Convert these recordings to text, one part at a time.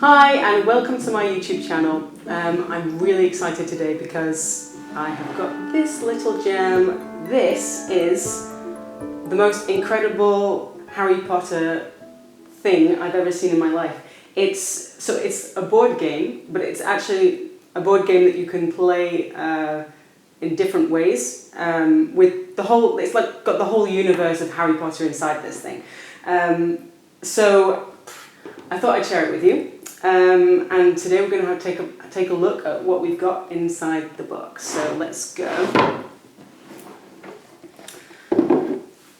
Hi and welcome to my YouTube channel. I'm really excited today because I have got this little gem. This is the most incredible Harry Potter thing I've ever seen in my life. It's a board game, but it's actually a board game that you can play in different ways with the whole. It's like got the whole universe of Harry Potter inside this thing. So I thought I'd share it with you. And today we're going to have to take a look at what we've got inside the box. So let's go.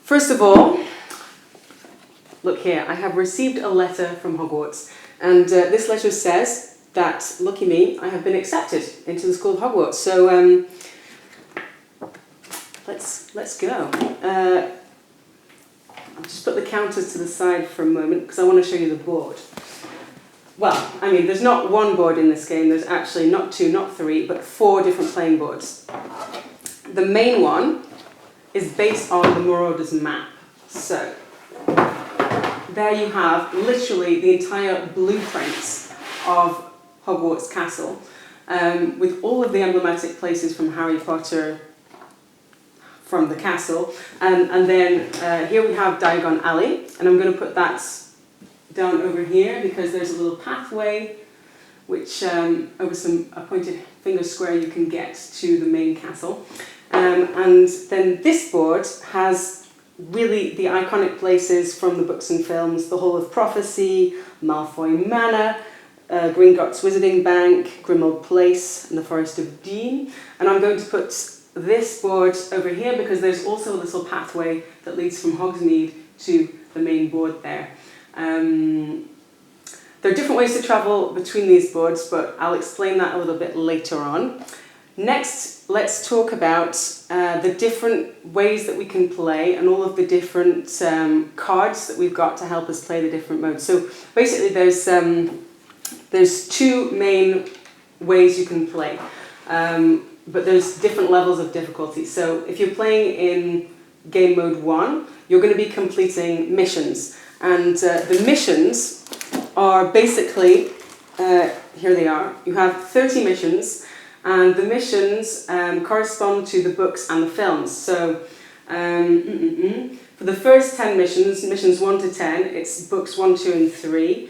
First of all, look here. I have received a letter from Hogwarts, and this letter says that, lucky me, I have been accepted into the school of Hogwarts. So let's go. I'll just put the counters to the side for a moment because I want to show you the board. Well, I mean, there's not one board in this game. There's actually not two, not three, but 4 different playing boards. The main one is based on the Marauder's map. So there you have literally the entire blueprints of Hogwarts Castle with all of the emblematic places from Harry Potter from the castle. And then here we have Diagon Alley, and I'm going to put that down over here because there's a little pathway which over a pointed finger square you can get to the main castle. And then this board has really the iconic places from the books and films: the Hall of Prophecy, Malfoy Manor, Gringotts Wizarding Bank, Grimmauld Place, and the Forest of Dean. And I'm going to put this board over here because there's also a little pathway that leads from Hogsmead to the main board there. There are different ways to travel between these boards, but I'll explain that a little bit later on. Next, let's talk about the different ways that we can play and all of the different cards that we've got to help us play the different modes. So basically there's 2 main ways you can play, but there's different levels of difficulty. So if you're playing in game mode 1, you're going to be completing missions. And the missions are basically, here they are. You have 30 missions, and the missions correspond to the books and the films. So for the first 10 missions, missions 1 to 10, it's books 1, 2 and 3.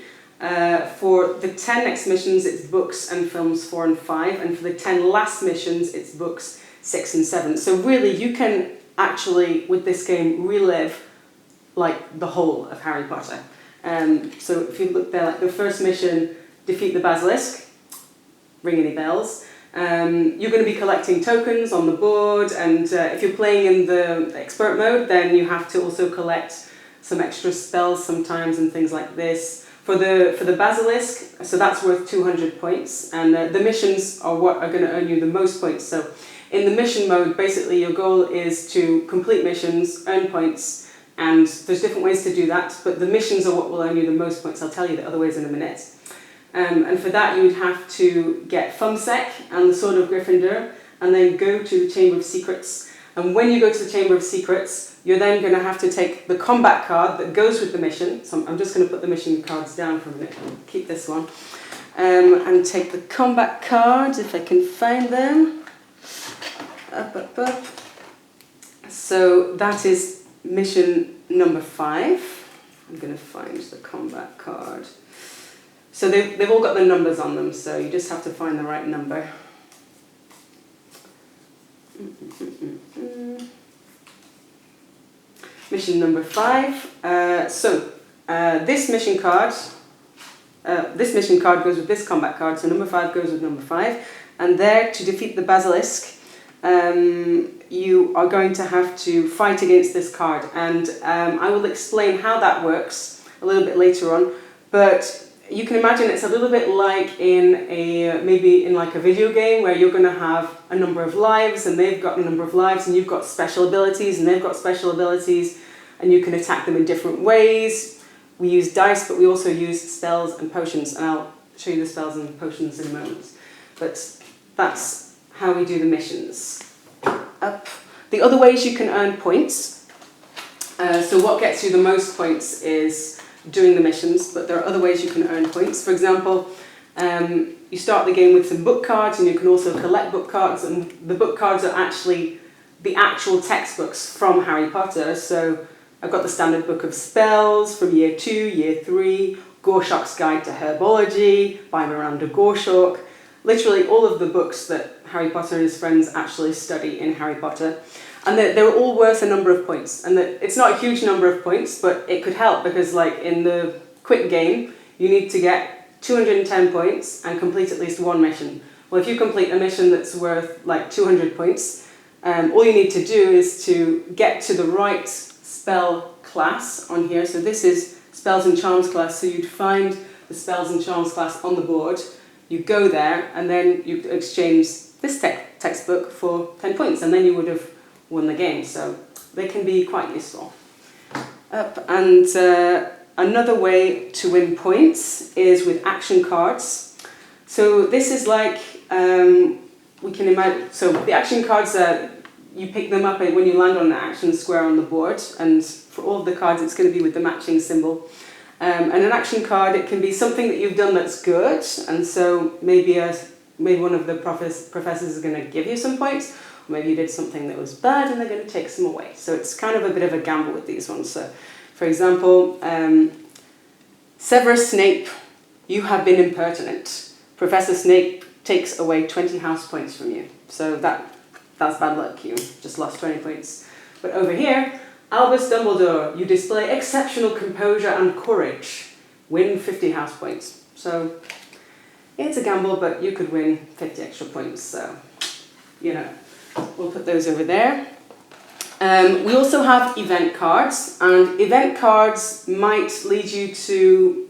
For the 10 next missions, it's books and films 4 and 5. And for the 10 last missions, it's books 6 and 7. So really, you can actually, with this game, relive like the whole of Harry Potter. So if you look there, like the first mission, defeat the basilisk, ring any bells. You're going to be collecting tokens on the board, and if you're playing in the expert mode, then you have to also collect some extra spells sometimes and things like this. For the basilisk, so that's worth 200 points, and the missions are what are going to earn you the most points. So in the mission mode, basically your goal is to complete missions, earn points. And there's different ways to do that, but the missions are what will earn you the most points. I'll tell you the other ways in a minute. And for that, you would have to get Thumbsec and the Sword of Gryffindor, and then go to the Chamber of Secrets. And when you go to the Chamber of Secrets, you're then going to have to take the combat card that goes with the mission. So I'm just going to put the mission cards down for a minute. Keep this one. And take the combat cards, if I can find them. Up. So that is mission number 5. I'm going to find the combat card. So they've all got the numbers on them, so you just have to find the right number. Mission number 5. This mission card goes with this combat card, so number 5 goes with number 5. And there, to defeat the basilisk, you are going to have to fight against this card, and I will explain how that works a little bit later on. But you can imagine it's a little bit like maybe in like a video game where you're going to have a number of lives, and they've got a number of lives, and you've got special abilities, and they've got special abilities, and you can attack them in different ways. We use dice, but we also use spells and potions, and I'll show you the spells and potions in a moment. But that's how we do the missions. Up. The other ways you can earn points. So what gets you the most points is doing the missions, but there are other ways you can earn points. For example, you start the game with some book cards, and you can also collect book cards, and the book cards are actually the actual textbooks from Harry Potter. So I've got the standard book of spells from year 2, year 3, Gorshock's Guide to Herbology by Miranda Gorshock, literally all of the books that Harry Potter and his friends actually study in Harry Potter. And they're all worth a number of points. And it's not a huge number of points, but it could help because like in the quick game, you need to get 210 points and complete at least one mission. Well, if you complete a mission that's worth like 200 points, all you need to do is to get to the right spell class on here. So this is Spells and Charms class, so you'd find the Spells and Charms class on the board, you go there, and then you exchange this textbook for 10 points, and then you would have won the game. So they can be quite useful. And another way to win points is with action cards. So this is like, we can imagine, so the action cards are, you pick them up when you land on an action square on the board, and for all of the cards it's going to be with the matching symbol. And an action card, it can be something that you've done that's good, and so maybe one of the professors is going to give you some points, or maybe you did something that was bad and they're going to take some away. So it's kind of a bit of a gamble with these ones. So, for example, Severus Snape, you have been impertinent. Professor Snape takes away 20 house points from you. So that's bad luck, you just lost 20 points. But over here, Albus Dumbledore, you display exceptional composure and courage. Win 50 house points. So it's a gamble, but you could win 50 extra points. So, you know, we'll put those over there. We also have event cards, and event cards might lead you to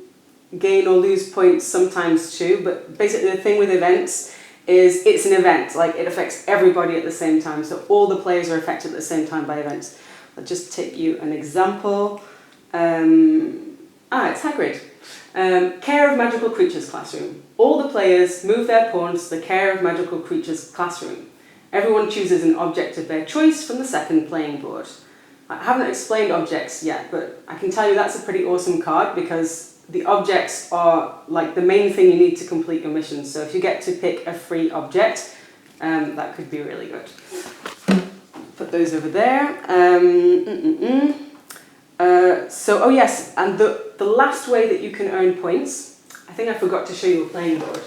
gain or lose points sometimes too, but basically the thing with events is it's an event, like it affects everybody at the same time, so all the players are affected at the same time by events. I'll just take you an example. It's Hagrid. Care of Magical Creatures classroom. All the players move their pawns to the Care of Magical Creatures classroom. Everyone chooses an object of their choice from the second playing board. I haven't explained objects yet, but I can tell you that's a pretty awesome card because the objects are like the main thing you need to complete your mission. So if you get to pick a free object, that could be really good. Put those over there. Oh yes, and the last way that you can earn points, I think I forgot to show you a playing board.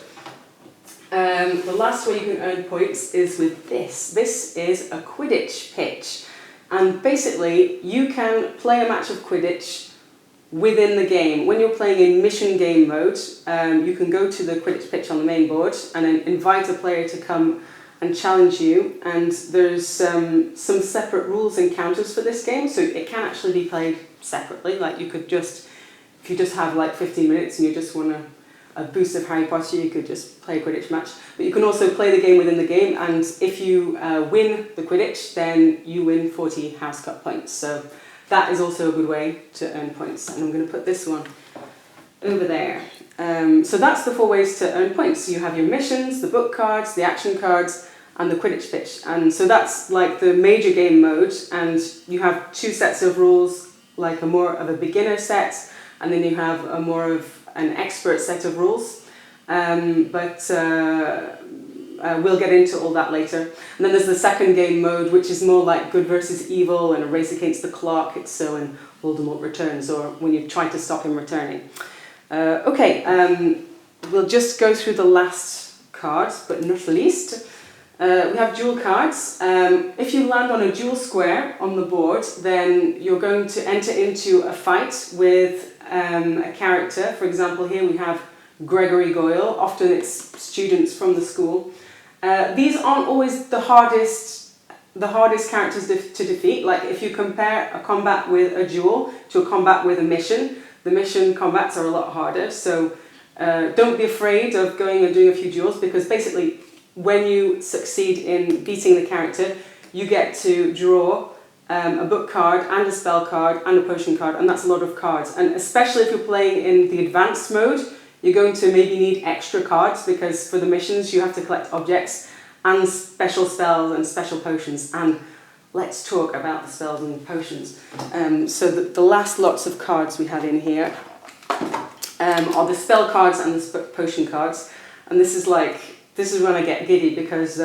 The last way you can earn points is with this. This is a Quidditch pitch. And basically, you can play a match of Quidditch within the game. When you're playing in mission game mode, you can go to the Quidditch pitch on the main board and then invite a player to come and challenge you. And there's some separate rules and counters for this game, so it can actually be played separately. Like you could just, if you just have like 15 minutes and you just want a boost of Harry Potter, you could just play a Quidditch match. But you can also play the game within the game, and if you win the Quidditch, then you win 40 House Cup points. So that is also a good way to earn points. And I'm going to put this one over there. So that's the 4 ways to earn points. So you have your missions, the book cards, the action cards, and the Quidditch pitch. And so that's like the major game mode, and you have 2 sets of rules, like a more of a beginner set, and then you have a more of an expert set of rules. We'll get into all that later. And then there's the second game mode, which is more like good versus evil and a race against the clock. It's so when Voldemort returns, or when you try to stop him returning. We'll just go through the last cards, but not least. We have duel cards. If you land on a duel square on the board, then you're going to enter into a fight with a character. For example, here we have Gregory Goyle. Often it's students from the school. These aren't always the hardest characters to defeat. Like if you compare a combat with a duel to a combat with a mission, the mission combats are a lot harder. So don't be afraid of going and doing a few duels, because basically when you succeed in beating the character, you get to draw a book card and a spell card and a potion card, and that's a lot of cards. And especially if you're playing in the advanced mode, you're going to maybe need extra cards, because for the missions you have to collect objects and special spells and special potions. And let's talk about the spells and potions. So the last lots of cards we have in here are the spell cards and the potion cards. And this is when I get giddy because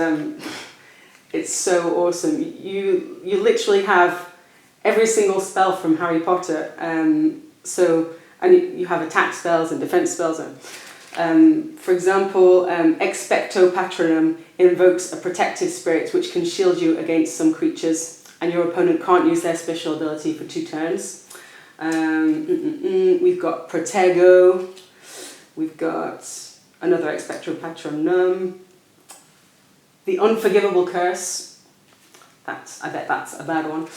it's so awesome. You literally have every single spell from Harry Potter. And you have attack spells and defense spells. For example, Expecto Patronum invokes a protective spirit which can shield you against some creatures, and your opponent can't use their special ability for 2 turns. We've got Protego. We've got another Expecto Patronum. The Unforgivable Curse. I bet that's a bad one.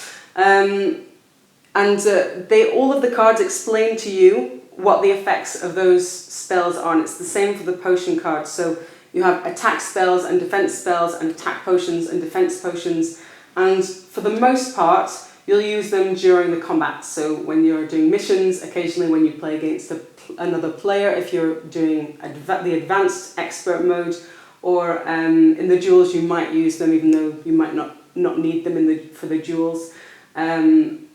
All of the cards explain to you what the effects of those spells are, and it's the same for the potion cards. So you have attack spells and defense spells and attack potions and defense potions, and for the most part you'll use them during the combat. So when you're doing missions, occasionally when you play against another player, if you're doing the advanced expert mode, or in the duels you might use them even though you might not need them for the duels.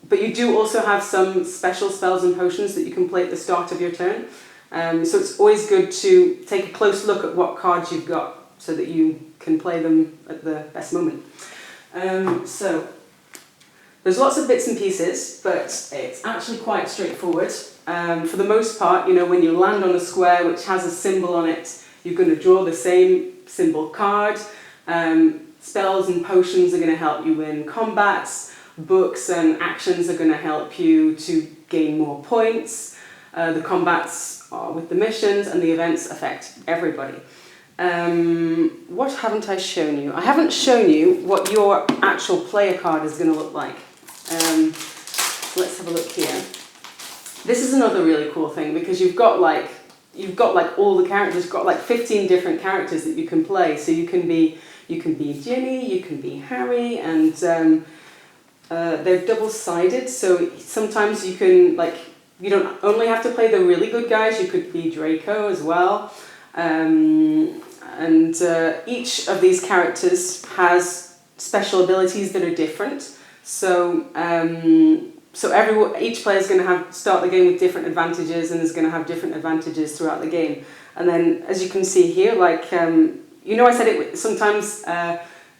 But you do also have some special spells and potions that you can play at the start of your turn. So it's always good to take a close look at what cards you've got so that you can play them at the best moment. So there's lots of bits and pieces, but it's actually quite straightforward. For the most part, when you land on a square which has a symbol on it, you're going to draw the same symbol card. Spells and potions are going to help you win combats. Books and actions are going to help you to gain more points. The combats are with the missions, and the events affect everybody. What haven't I shown you? I haven't shown you what your actual player card is going to look like. Let's have a look here. This is another really cool thing because you've got all the characters. You've got 15 different characters that you can play. So you can be Ginny, you can be Harry, and they're double-sided. So sometimes you can you don't only have to play the really good guys. You could be Draco as well. Each of these characters has special abilities that are different. So each player is going to start the game with different advantages and is going to have different advantages throughout the game. And then, as you can see here, I said it sometimes.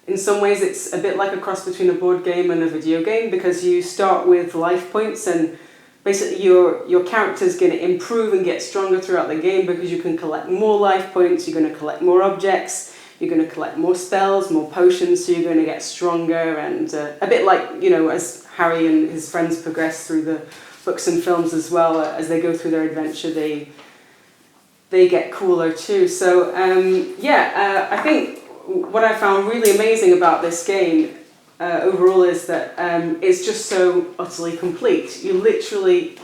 In some ways, it's a bit like a cross between a board game and a video game because you start with life points, and basically your character's going to improve and get stronger throughout the game because you can collect more life points. You're going to collect more objects. You're going to collect more spells, more potions, so you're going to get stronger, and a bit like, as Harry and his friends progress through the books and films as well, as they go through their adventure, they get cooler too. So, I think what I found really amazing about this game overall is that it's just so utterly complete. You literally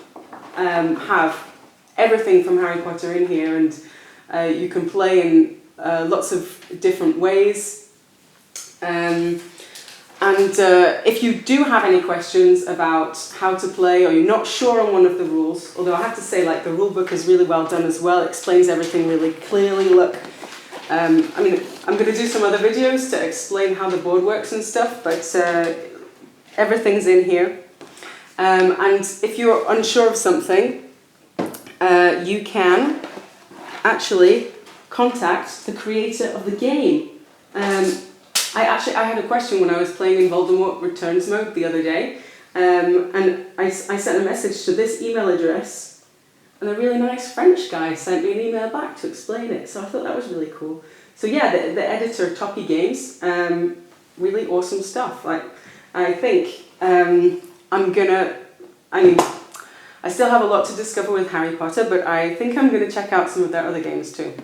have everything from Harry Potter in here, and you can play in lots of different ways. If you do have any questions about how to play, or you're not sure on one of the rules, although I have to say the rule book is really well done as well, it explains everything really clearly. Look, I'm going to do some other videos to explain how the board works and stuff, but everything's in here. And if you're unsure of something, you can actually contact the creator of the game. I had a question when I was playing in Voldemort Returns mode the other day, and I sent a message to this email address, and a really nice French guy sent me an email back to explain it, so I thought that was really cool. So yeah, the editor, Toppy Games, really awesome stuff. I think I still have a lot to discover with Harry Potter, but I think I'm going to check out some of their other games too.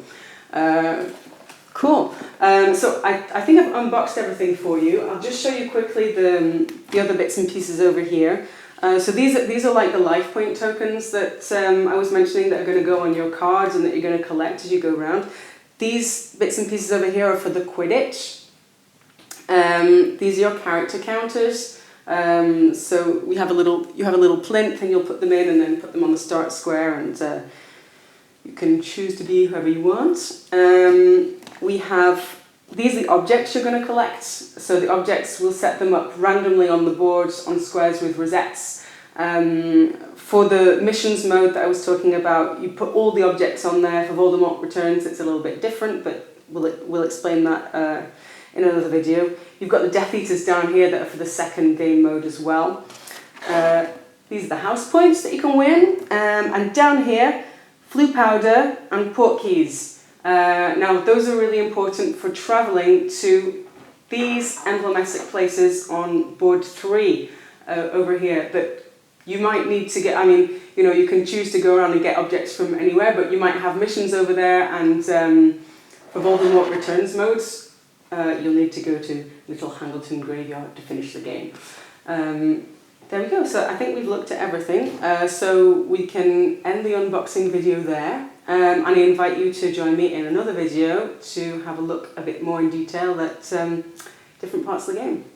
Cool. So I think I've unboxed everything for you. I'll just show you quickly the other bits and pieces over here. So these are like the life point tokens that I was mentioning that are going to go on your cards and that you're going to collect as you go around. These bits and pieces over here are for the Quidditch. These are your character counters. So you have a little plinth, and you'll put them in and then put them on the start square, and you can choose to be whoever you want. These are the objects you're going to collect. So the objects, we'll set them up randomly on the board on squares with rosettes For the missions mode that I was talking about, you put all the objects on there. For Voldemort Returns, it's a little bit different, but we'll explain that in another video. You've got the Death Eaters down here that are for the second game mode as well. These are the house points that you can win. And down here, Floo Powder and Portkeys. Now, those are really important for travelling to these emblematic places on board 3 over here that you might need to get. I mean, you know, you can choose to go around and get objects from anywhere, but you might have missions over there, and for Voldemort Returns modes, you'll need to go to Little Hangleton Graveyard to finish the game. There we go, so I think we've looked at everything, so we can end the unboxing video there, and I invite you to join me in another video to have a look a bit more in detail at different parts of the game.